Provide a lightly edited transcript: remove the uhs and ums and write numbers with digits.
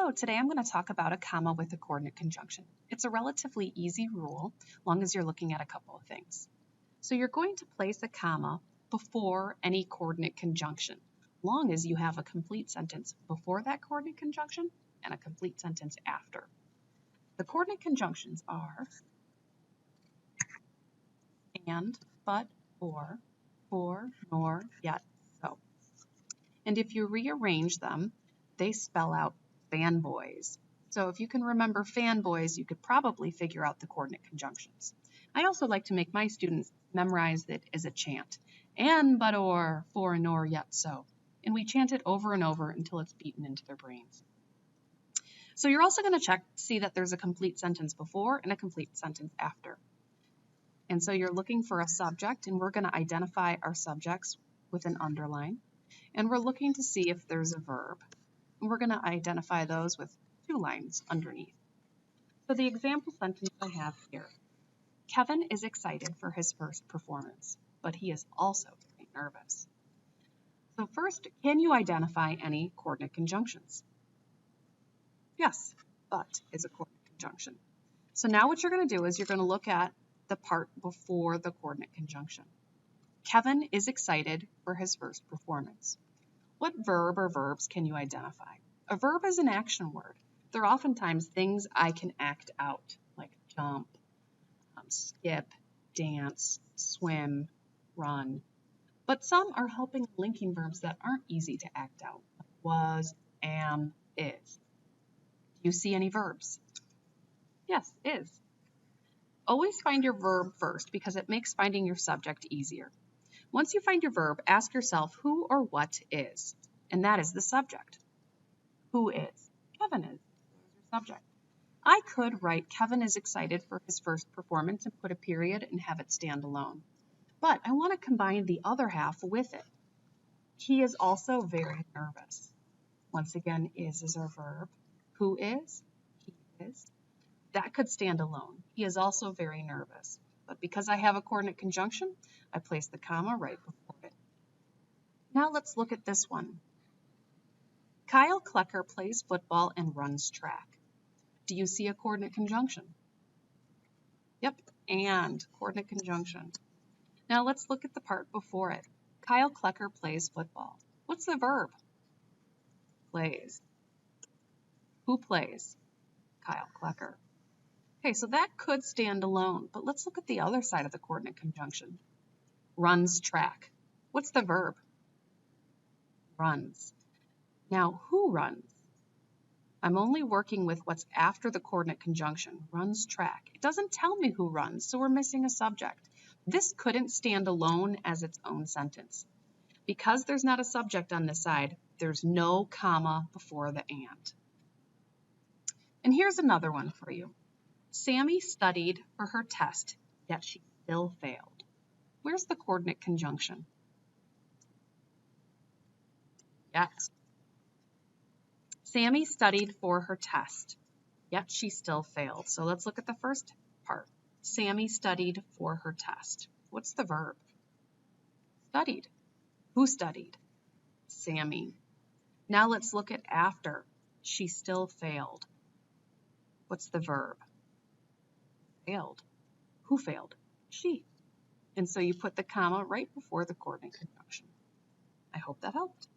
Hello, today I'm going to talk about a comma with a coordinate conjunction. It's a relatively easy rule, long as you're looking at a couple of things. So you're going to place a comma before any coordinate conjunction, long as you have a complete sentence before that coordinate conjunction and a complete sentence after. The coordinate conjunctions are and, but, or, for, nor, yet, so. And if you rearrange them, they spell out fanboys. So if you can remember fanboys, you could probably figure out the coordinate conjunctions. I also like to make my students memorize it as a chant. And, but, or, for, nor, yet, so. And we chant it over and over until it's beaten into their brains. So you're also going to see that there's a complete sentence before and a complete sentence after. And so you're looking for a subject, and we're going to identify our subjects with an underline. And we're looking to see if there's a verb. And we're going to identify those with 2 lines underneath. So the example sentence I have here, Kevin is excited for his first performance, but he is also very nervous. So first, can you identify any coordinate conjunctions? Yes, but is a coordinate conjunction. So now what you're going to do is you're going to look at the part before the coordinate conjunction. Kevin is excited for his first performance. What verb or verbs can you identify? A verb is an action word. They're oftentimes things I can act out, like jump, skip, dance, swim, run. But some are helping linking verbs that aren't easy to act out, like was, am, is. Do you see any verbs? Yes, is. Always find your verb first because it makes finding your subject easier. Once you find your verb, ask yourself who or what is, and that is the subject. Who is? Kevin is. There's your subject. I could write Kevin is excited for his first performance and put a period and have it stand alone. But I want to combine the other half with it. He is also very nervous. Once again, is our verb. Who is? He is. That could stand alone. He is also very nervous. But because I have a coordinate conjunction, I place the comma right before it. Now let's look at this one. Kyle Klecker plays football and runs track. Do you see a coordinate conjunction? Yep, and coordinate conjunction. Now let's look at the part before it. Kyle Klecker plays football. What's the verb? Plays. Who plays? Kyle Klecker. Okay, so that could stand alone, but let's look at the other side of the coordinate conjunction. Runs track. What's the verb? Runs. Now, who runs? I'm only working with what's after the coordinate conjunction, runs track. It doesn't tell me who runs, so we're missing a subject. This couldn't stand alone as its own sentence. Because there's not a subject on this side, there's no comma before the and. And here's another one for you. Sammy studied for her test, yet she still failed. Where's the coordinate conjunction? Yes. Sammy studied for her test, yet she still failed. So let's look at the first part. Sammy studied for her test. What's the verb? Studied. Who studied? Sammy. Now let's look at after. She still failed. What's the verb? Failed. Who failed? She. And so you put the comma right before the coordinate conjunction. I hope that helped.